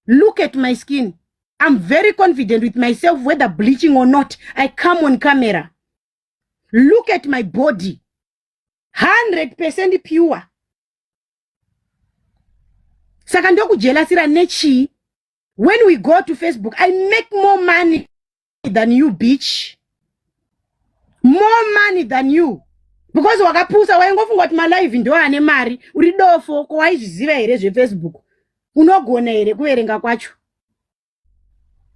Look at my skin. I'm very confident with myself, whether bleaching or not. I come on camera. Look at my body. 100% pure. Saka ndokujelasira nechi. When we go to Facebook, I make more money than you, bitch. More money than you. Because wakapusa waingofunga kuti malive ndo ane mari. Uri dofo ko waizviziva here zveFacebook. Unogona here kuverenga kwacho.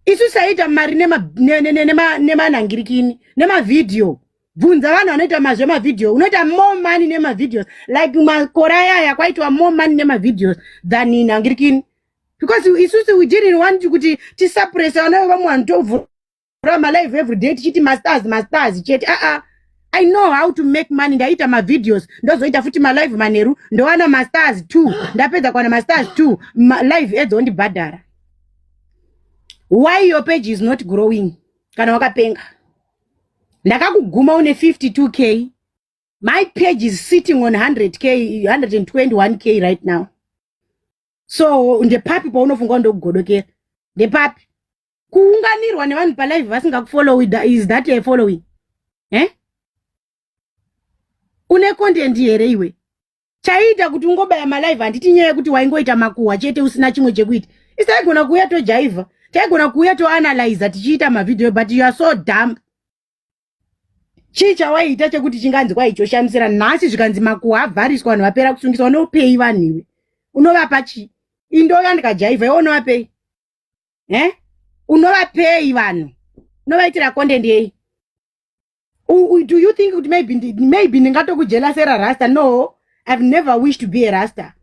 Isu saita mari nema nangirikini, nema video. Bvunza vanhu vanoita mazve video. Unoita more money nema videos. Like makoraya yakwaitwa more money nema videos than in nangirikini. Because we didn't want to suppress vamwe vanhu tovhura malive every day tichiti masters chete. I know how to make money. Ndaita ma videos ndozoita futi ma live maneru ndowana masters 2 ndapedza kwana masters 2 live ads ondibhadhara. Why your page is not growing? Kana wakapenga ndakakuguma une 52k, my page is sitting on 100k 121k right now. So ndepapi paunofunga ndokugodokera ndepapi kuunganirwa nevanhu pa live vasingakufollow. Is that a following? Une content here iwe chaita kuti ungobaya malive handiti nyaya kuti waingoita makuhwa chete usina chimwe chekuita. Isaigona kuuya tojaiva, taigona kuuya toanalyze tichiita mavideo, but you are so dumb. Chii chawaita chekuti chinganzi kwaichoshamisira nhasi zvikanzi makuhwa avhariswa vanhu vapera kusungiswa. Unopei vanhu iwe? Unovapa chii? Indoka ndikajaiva iwe unovapei? Unovapei vanhu? Unovaitira content yei? Do you think maybe ndingatokujelasera rasta? No, I've never wished to be a rasta.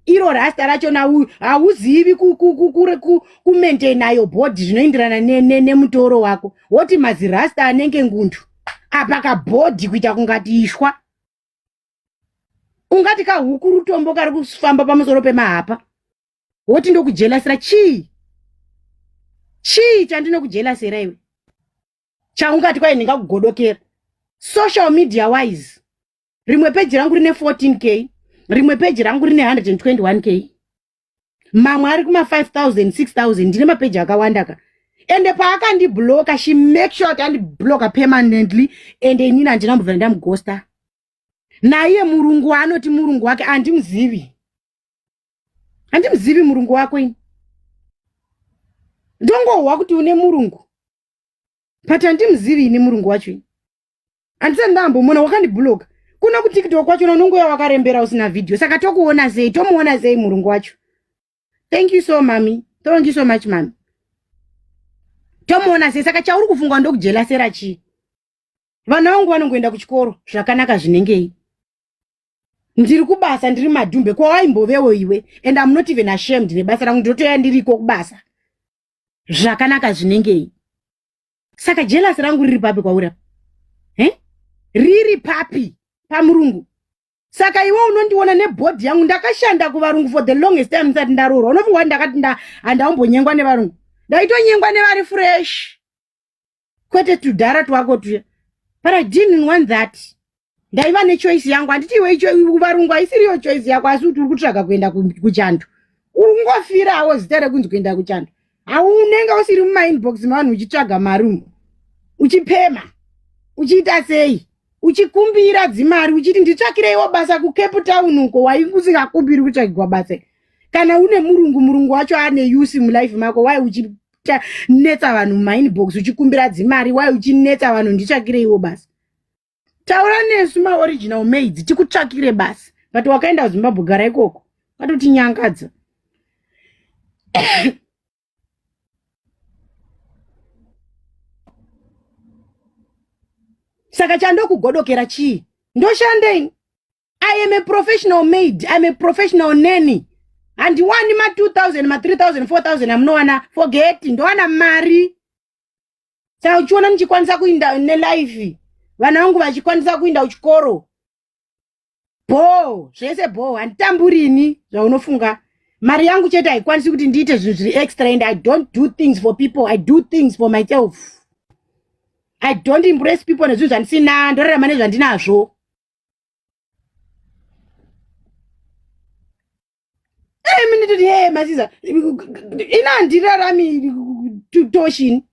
Iro rasta racho hauzivi kumaintain your body zvinoenderana nemutoro wako. Woti mazi rasta anenge ngundu apa kabhodhi kuita kungati ishwa, ungati kahuku rutombo kari kufamba pamusoro pemahapa. Woti ndokujelasera chii chandinokujelasera iwe? Chaungati kwai ndingakugodokera. Social media wise, rimwe page rangu rine 14k, rimwe page rangu rine 121k, mamwe ari kuma 5000 6000. Ndine mapage akawandaka. Ende paakandibloka, she make sure kuti andibloka permanently. Ende inini handinambobva ndamughosta. Naiye murungu anoti murungu wake handimzivi murungu wako ini. Ndongohwa kuti une murungu, but handimzivi ini murungu wacho ini. Handisa ndambomona wakandibloka. Kuna kuTikTok kwacho unongoya wakarembera usina video. Saka tokuona sei? Tomuona sei murungu wacho? Thank you so mami. Thank you so much mami. Tomuona sei? Saka chauri kufunga ndokujelasera chii? Vana vangu vanongoenda kuchikoro zvakanaka zvinengei. Ndiri kubasa, ndiri madhumbe. Kwawaimbovewo iwe? And I'm not even ashamed nebasa rangu, ndotoya ndiriko kubasa. Zvakanaka zvinengei. Saka jealous rangu riri papi kwauri? Riri papi pamurungu. Saka iwe unondiona nebody yangu ndakashanda kuvarungu for the longest time ndisati ndarorwa. Unofunga ndakati handaumbonyengwa nevarungu? Ndaitonyengwa nevari fresh. Kwete tudhara twako tuya. But I didn't want that. Ndaiva nechoice yangu. Handiti iwe varungu haisiriyo choice yako, asi kuti uri kutsvaga kuenda kuchando. Ungofirawo zita rekunzi kuenda kuchando. Unenge usiri mumainbox mavanhu uchitsvaga mari, uchipema, uchiita sei, uchikumbira dzimari, uchiti nditsvakireiwo basa kuCape Town uko waikusingakumbiri kutsvagirwa basa. Kana une murungu wacho ane use mulife mako, wai uchinetsa vanhu mumainbox uchikumbira dzimari, wai uchinetsa vanhu nditsvakireiwo basa. Taura nesu maoriginal maids tikutsvakire basa. But wakaenda kuZimbabwe gara ikoko katotinyangadza. Saka chandokugodokera chii? Ndoshandei. I am a professional maid. I'm a professional nanny. And one ma 2000, ma 3000, 4000 amnowana forget. Ndowana mari. Saka uchiona nichikwanisa kuinda nelife. Vana vangu vachikwanisa kuinda kuchikoro. Zvese handitamburini zvaunofunga. Mari yangu chete haikwanisi kuti ndiite zvinhu zviri extra, and I don't do things for people. I do things for myself. I don't impress people nezvinhu zvandisina, ndorarama nezvandinazvo. inini toti hey masiza ina handirarami toshini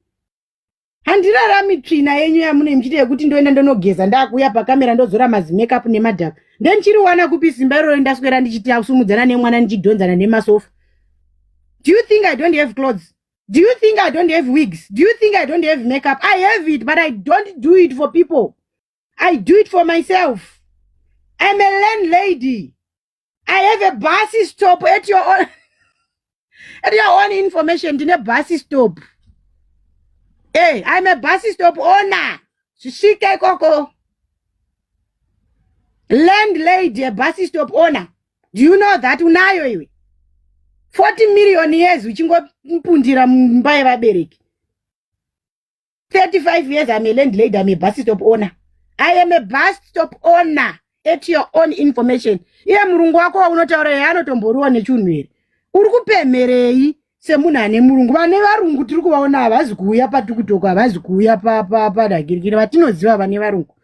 handirarami tsvina yenyu yamune mchite yekuti ndoenda ndonogeza ndakuya pakamera ndozora mazimakeup nemadhaka ndenchiriwana kupi simba iroro ndaswera ndichitasumudzana nemwana ndichidhonzana nemasofa. Do you think I don't have clothes? Do you think I don't have wigs? Do you think I don't have makeup? I have it, but I don't do it for people. I do it for myself. I'm a landlady. I have a bus stop at your own information. Dine bus stop. Hey, I'm a bus stop owner. Shishike koko. Landlady, a bus stop owner. Do you know that unayo iwe? 40 million years uchingopundira mumba yevabereki. 35 years I'm a landlady, I'm a bus stop owner. I am a bus stop owner at your own information. Iye murungu wako unotaura yanotomboriwa nechunhu here. Uri kupemerei semunhu ane murungu. Vane varungu tiri kuvaona havazi kuuya patukutoko, havazi kuuya padagirikiri. Vatinoziva vane varungu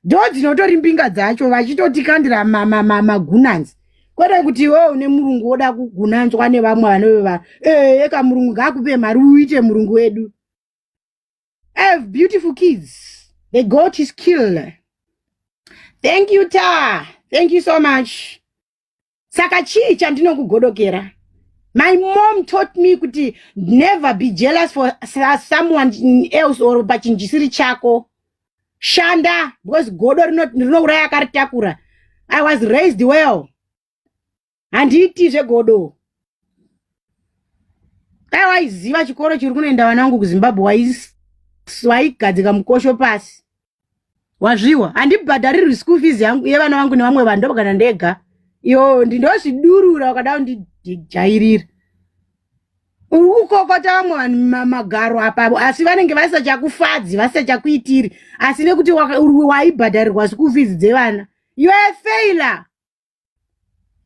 ndo dzinotori mbinga dzacho vachitotikandira magunanzi. Kwete kuti iwe une murungu woda kugunanzwa nevamwe vanova eka murungu ngakupe mari uite murungu wedu. I have beautiful kids. The goat is killed. Thank you, Ta. Thank you so much. Saka chii chandinokugodokera. My mom taught me kuti never be jealous for someone else or pachinjisiri chako. Shanda, because godo rinouraya karitakura. I was raised well. Handiti zvegodo. Waiziva chikoro chiri kunoenda vana vangu kuZimbabwe waigadzika mukosho pasi. Wazviwa, handibhadhariri school fees yangu yevana vangu nevamwe vanhu ndopakana ndega. Iyo ndinozvidurura wakada kundijairira. Ukukokota vamwe vanhu magaro apa asi vanenge vasachakufadzi vasachakuitiri asi nekuti waibhadharirwa school fees dzevana. You are a failure.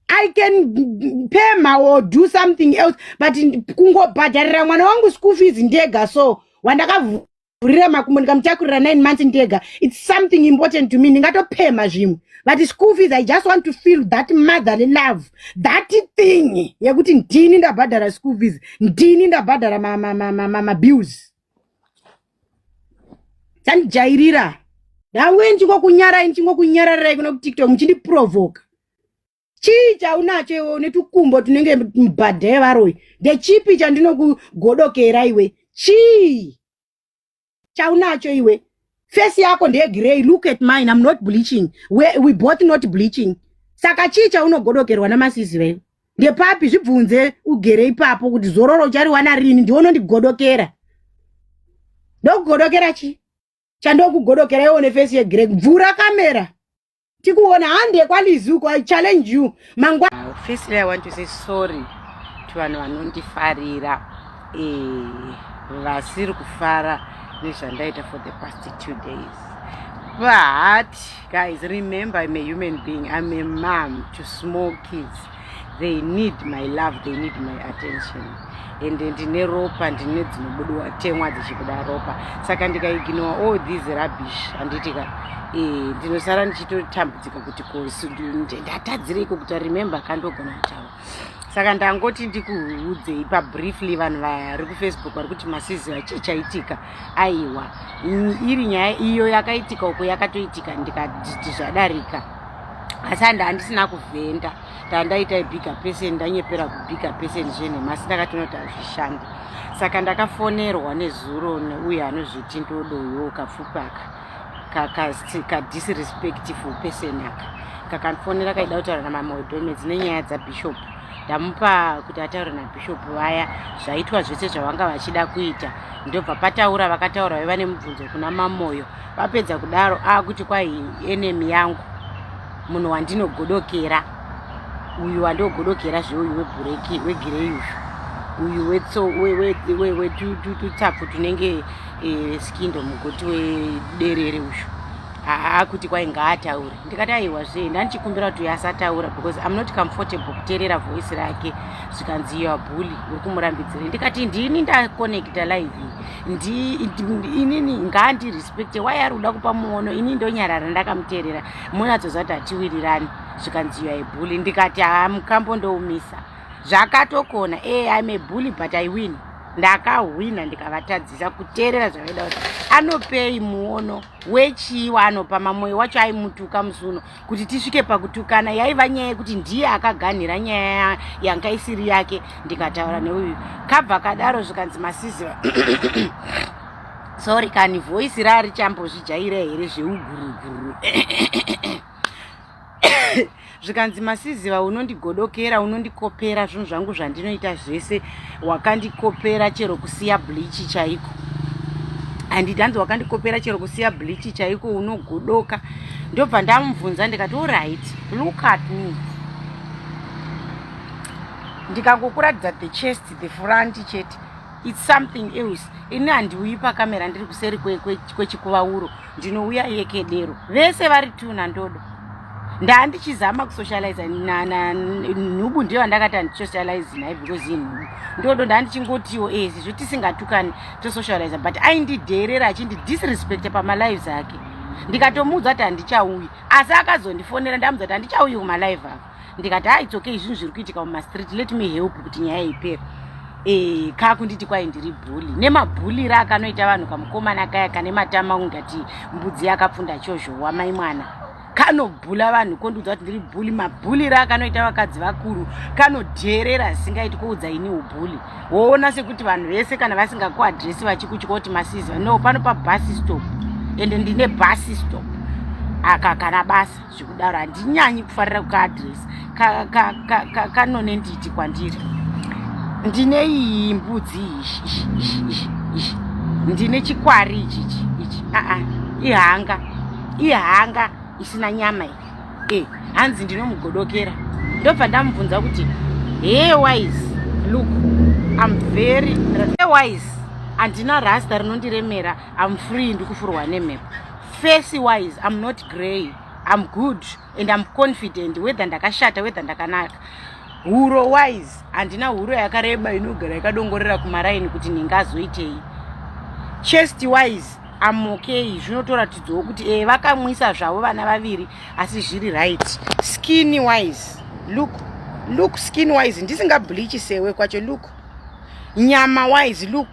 I can pay my or do something else, but kungobhadharira mwana wangu school fees ndega so wandakavhurira makumbo ndikamuchakurira 9 months ndega. It's something important to me. Ndingatopema zvimwe. But school fees, I just want to feel that motherly love. That thing. Yekuti ndini ndabhadhara school fees. Ndini ndabhadhara ma bills. Sandijairira. Nawe ndingokunyarara kuno TikTok mchindi provoke. Chii chaunacho iwe netukumbo tunenge mbadhe varoi. Ndechipi chandinokugodokera iwe. Chii chaunacho iwe. Face yako ndeye grey. Look at mine. I'm not bleaching. We both not bleaching. Saka chii chaunogodokerwa namasisi vewe. Ndepapi zvibvunze ugere ipapo kuti zororo chariwana rini ndiono ndigodokera. Ndokugodokera chii? Chandokugodokera iwe ne face yegrey. Bvura kamera. Tikuona hande kwalizuko. I challenge you. Firstly, I want to say sorry to vanhu vanondifarira vasiri kufara nezvandaita for the past 2 days. But guys, remember, I'm a human being. I'm a mom to small kids. They need my love, they need my attention. And ndine ropa ndine dzinobudwa temwa dzichibuda ropa. Saka ndikaignore all this rubbish anditika ndinosara ndichitotambudzika kuti ndatadzireko kuti remember kandogona chavo. Saka ndangoti ndikuudze briefly vanhu vari kuFacebook vari kuti masizi chii chaitika. Aiwa, iri nyaya iyo yakaitika uko yakatoitika ndikati zvadarika. Asi handisina kuvhenda. Ndandaita bigger person, ndanyepera kubigger person zvenhemasi ndakatonoti hazvishandi. Saka ndakafonerwa nezuro uye anozviti ndodoyo kapfupaka ka disrespectful person aka. Kakanfonera kaida kutaura namamodhomedzi nenyaya dzabishop. Ndamupa kuti ataure nabishop vaya zvaitwa zvese zvavanga vachida kuita. Ndobva pataura vakataura vaiva nemubvunzo kuna mamoyo. Vapedza kudaro kuti kwai enemy yangu munhu wandinogodokera uyu wandogodokera zveuyu webhureki wegirei uyu wetutapfu tunenge skindo mugoti wederere ushu kuti kwai ngaataure. Ndikati aiwa zve ndandichikumbira kuti asataura because I'm not comfortable kuteerera voice rake zvikanzi you are bully uri kumurambidzira. Ndikati ndini ndakonekta live inini ngaandirespecte. Why ari kuda kupa muono ini ndonyarara ndakamuteerera munatsoza kuti hatiwirirani zvikanzi you are a bully. Ndikati mukambo ndoumisa. zvakatokona. I'm a bully but I win. Ndakahwina ndikavatadzisa kuteerera zvavaida kuti anopei muono wechiwa, anopa mamwoyo wacho aimutuka musuno kuti tisvike pakutukana. Yaiva nyaya yekuti ndiye akaganhira nyaya yanga isiri yake. Ndikataura neuyu kabva kadaro zvikanzi Masiziva sorry kani voice rari chambozvijaira here zveuguruguru zvikanzi Masiziva unondigodokera, unondikopera zvinhu zvangu zvandinoita zvese, wakandikopera chero kusiya bleach chaiko. Handiti hanzi wakandikopera chero kusiya bleach chaiko, unogodoka. Ndobva ndamubvunza ndikati alright, look at me. Ndikangokuratidza the chest, the front chete, it's something else. Ini handiuyi pakamera ndiri kuseri kwechikuvauro, ndinouya yekedero. Vese vari tuna ndodo. Ndandichizama kusocialize nhubu, ndiyo andakati handisocialize naye because inhubu ndodo ndandichingotiwo sezvo tisingatukani tosocialize, but aindidherera achindidisrespecta pamalives ake. Ndikatomuudza kuti handichauyi, asi akazondifonera ndamuudza kuti handichauyi kumalive ako. Ndikati it's okay, zvinhu zviri kuitika mumastreet, let me help kuti nyaya ipere. Kakunditi kwai ndiri bhuli nemabhulira akanoita vanhu kamukomana kaya kane matama ungati mbudzi yakapfunda chozhowa mai mwana. Kanobhula vanhu kondiudza kuti ndiri bhuli. Mabhulira akanoita vakadzi vakuru kanodherera zvisingaiti kuudza ini ubhuli. Woona sekuti vanhu vese kana vasingakuadresi vachikutya kuti Masiziva no pano pabhasi stop ende ndine bhasi stop kana basa zvikudaro handinyanyi kufarira kukaadresi. Kanonenditi kwandiri ndine iyi mbudzi ishi ndine chikwari ichi ihanga isina nyama iyi. Hanzi ndinomugodokera. Ndobva ndamubvunza kuti hey wise, look I'm very wise, handina rasta rinondiremera, I'm free, ndikufurwa nemhepo. Face wise, I'm not grey, I'm good and I'm confident whether ndakashata whether ndakanaka. Huro wise, handina huro yakareba inogara yakadongorera kumaraini kuti ningazoitei. Chest wise, I'm okay. Zvinotoratidzawo kuti vakamwisa zvavo vana vaviri asi zviri right. Skin wise, look skin wise, ndisingableach sewe kwacho. Look nyama wise, look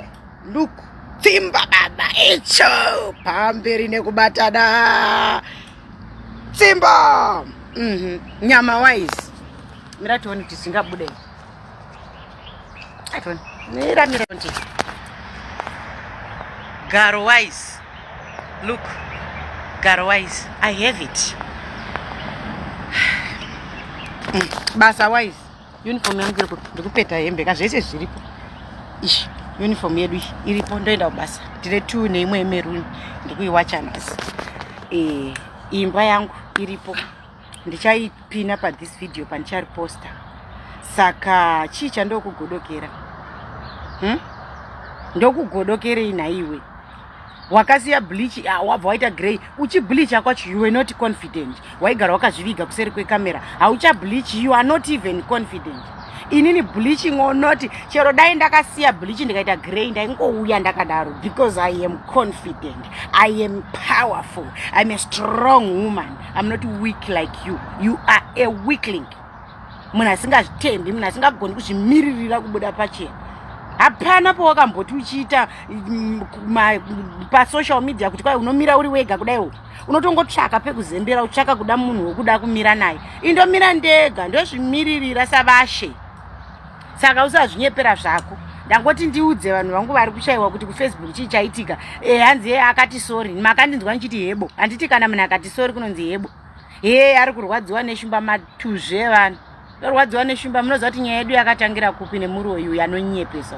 tsimba baba icho pamberi nekubatana tsimba. Nyama wise, mirationi kuti singabude. Atoni mirati Garo wise, look Garo wise, I have it. Basa wise, uniform yangu ndikupeta hembe kazvese zviripo. Uniform yedu iripo, ndoenda kubasa. Tine 2 neimwe yemeruni ndikuiwacha nhasi. Imba yangu iripo, ndichaipina pa this video pandichariposta. Saka chii chandokugodokera? Ndokugodokerei naiwe? Wakasiya bleach, wabva waita grey. Uchibleacha kwacho you were not confident. Waigara wakazviviga kuseri kwekamera. Haucha bleach, you are not even confident. Inini bleaching or not, chero dai ndakasiya bleach ndikaita grey ndaingouya ndakadaro because I am confident. I am powerful. I'm a strong woman. I'm not weak like you. You are a weakling. Munhu asingazvitembi, munhu asingagoni kuzvimiririra kubuda pachena. Hapana pawakamboti uchiita pasocial media kuti kwai unomira uri wega kudaiwo. Unotongotsvaka pekuzembera, utsvaka kuda munhu wokuda kumira naye. Indomira ndega, ndozvimiririra savashe. Saka usazvinyepera zvako. Ndangoti ndiudze vanhu vangu vari kushayiwa kuti kuFacebook chii chaitika. Hanzi akati sorry. Makandinzwa ndichiti hebo. Handiti kana munhu akati sorry kunonzi hebo. Ari kurwadziwa neshumba matuzve vanhu. Kurwadziwa neshumba, munoziva kuti nyaya yedu yakatangira kupi nemuro uyu yanonyepesa.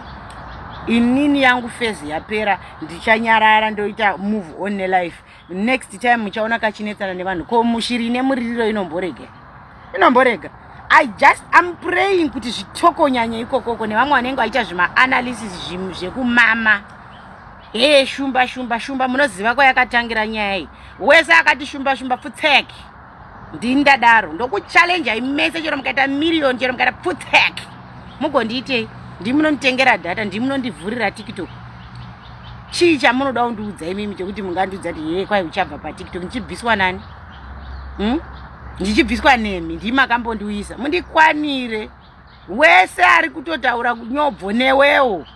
Inini yangu phase yapera, ndichanyarara ndoita move on nelife. Next time muchaona kachinetsana nevanhu. Ko mushiri nemuririro inomborega. I'm praying kuti zvitoko nyanya ikokoko nevamwe vanenge vaita zvima analysis zvekumama. Shumba munoziva kwayakatangira nyaya iyi. Wese akati shumba pfutseki. Ndindadaro ndokuchallenge imese chero mukaita million chero mukaita pfutseki. Mugondiitei? Ndimunonditengera data, ndimunondivhurira TikTok. Chii chamunoda kundiudza imimi chekuti mungandiudza kuti kwai uchabva paTikTok? Ndichibviswa nani? Ndichibviswa nemi? Ndimi makambondiuyisa. Mundikwanire. wese ari kutotaura kunyobvo newewo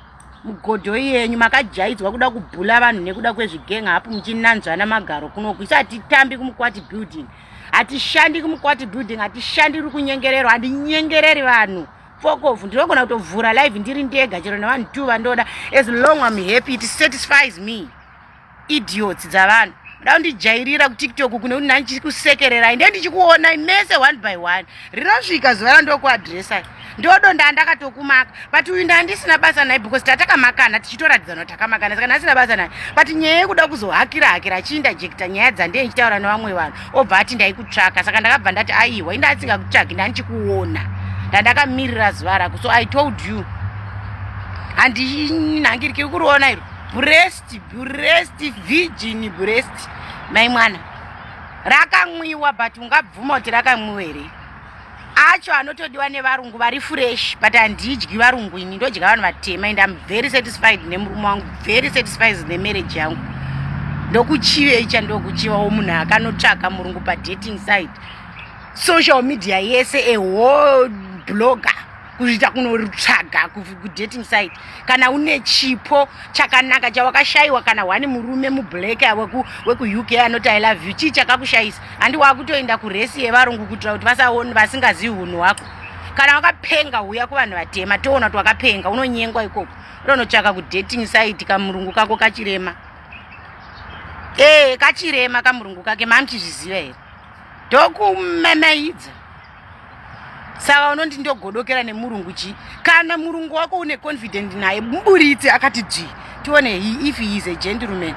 mugodho yenyu makajaidzwa kuda kubhula vanhu nekuda kwezvigenga hapo muchinanzvana magaro kunoku. Isu hatitambi kumukwati building, hatishandi kumukwati building, hatishandiri kunyengererwa, handinyengereri vanhu. Fokofu ndinogona kutovhura live ndiri ndega chero nevanhu 2 vandoda, as long I'm happy it satisfies me. Idiots dzavanhu da ndijairira ku TikTok kune kuti ndichikusekererai ndiye ndichikuona mese one by one. Rinosvika zuva randokuadresa ndodonda ndakatokumaka, but uyu ndandisina basa naye because tatakamakana tichitoradzana kuti takamakana, saka ndasina basa naye. But nyaya yekuda kuzohakira chiindajekta nyaya dzandee ndichitaura nevamwe vanhu obva ati ndaikutsvaka, saka ndakabva ndati aiwa inda asingakutsvaki ndandichikuona ndandakamirira zuva rako. So I told you handinhangiri kiri kuriona iro breast virgin breast mai mwana rakamwiwa, but ungabvuma kuti rakamwiwa here acho anotodiwa nevarungu vari fresh, but handidyi varungu, ini ndodya vanhu vatema, and I'm very satisfied nemurume wangu, very satisfied nemarriage yangu. Ndokuchive icha ndokuchivawo munhu akanotsvaka murungu padating site, social media yese, a whole blogger kuita kunotsvaga kudating site. Kana une chipo chakanaka chawakashayiwa, kana wani murume mublack weku UK anoti I love you, chii chakakushayisa? Handi wakutoenda kuresi yevarungu kuitira kuti vasaone vasingazivi hunhu hwako. Kana wakapenga uya kuvanhu vatema toona kuti wakapenga, unonyengwa ikoko, unonotsvaka kudating site. Kamurungu kako kachirema, kachirema kamurungu kake, mamuchizviziva here? Ndokumamaidza. Saka unoti ndogodokera nemurungu chi? Kana murungu wako une confident naye muburitse akati ji tione if he is a gentleman.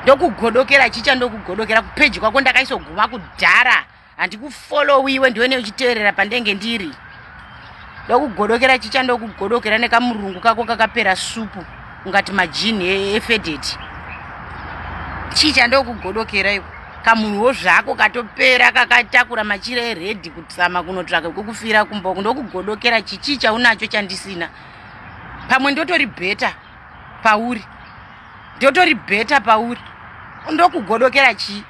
Ndokugodokera chicha, ndokugodokera kupeji kwako ndakaisoguma kudhara, handikufollowiwe ndione uchiteerera pandenge ndiri. Ndokugodokera chicha, ndokugodokera nekamurungu kako kakapera supu ungati majini efedeti. Chicha ndokugodokera iwe kamunhuwo zvako katopera kakatakura machira eredhi kutsama kunotsvaka kukufira kumboko. Ndokugodokera chichi chaunacho chandisina, pamwe ndotori bheta pauri, ndokugodokera chi?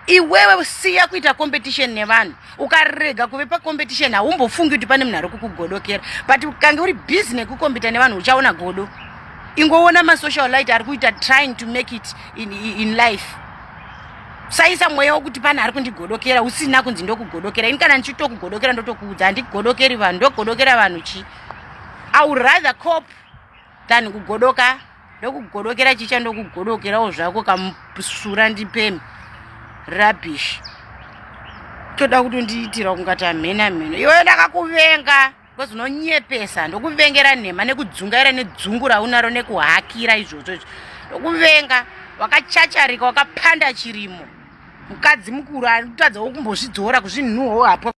Iwewe siya kuita competition nevanhu, ukarega kuve pacompetition haumbofungi kuti pane munhu ari kukugodokera, but ukange uri busy nekukompita nevanhu uchaona godo. Ingoona masocialite ari kuita trying to make it in life. Saisa mweya wokuti pane ari kundigodokera usina kunzi ndokugodokera. Ini kana ndichitokugodokera ndotokuudza handigodokeri vanhu, ndogodokera vanhu chi? I would rather cop than kugodoka. Ndokugodokera chicha, ndokugodokerawo zvako kamusura ndipemi rubbish. Toda kuti ndiitira kungati amhena. Iwe ndakakuvenga because unonyepesa, ndokuvengera nhema nekudzungaira nedzungu raunaro nekuhakira izvozvo. Ndokuvenga wakachacharika, wakapanda chirimo, mukadzi mukuru ari kutadzawo kumbozvidzora kuzvinhuhwo hapo.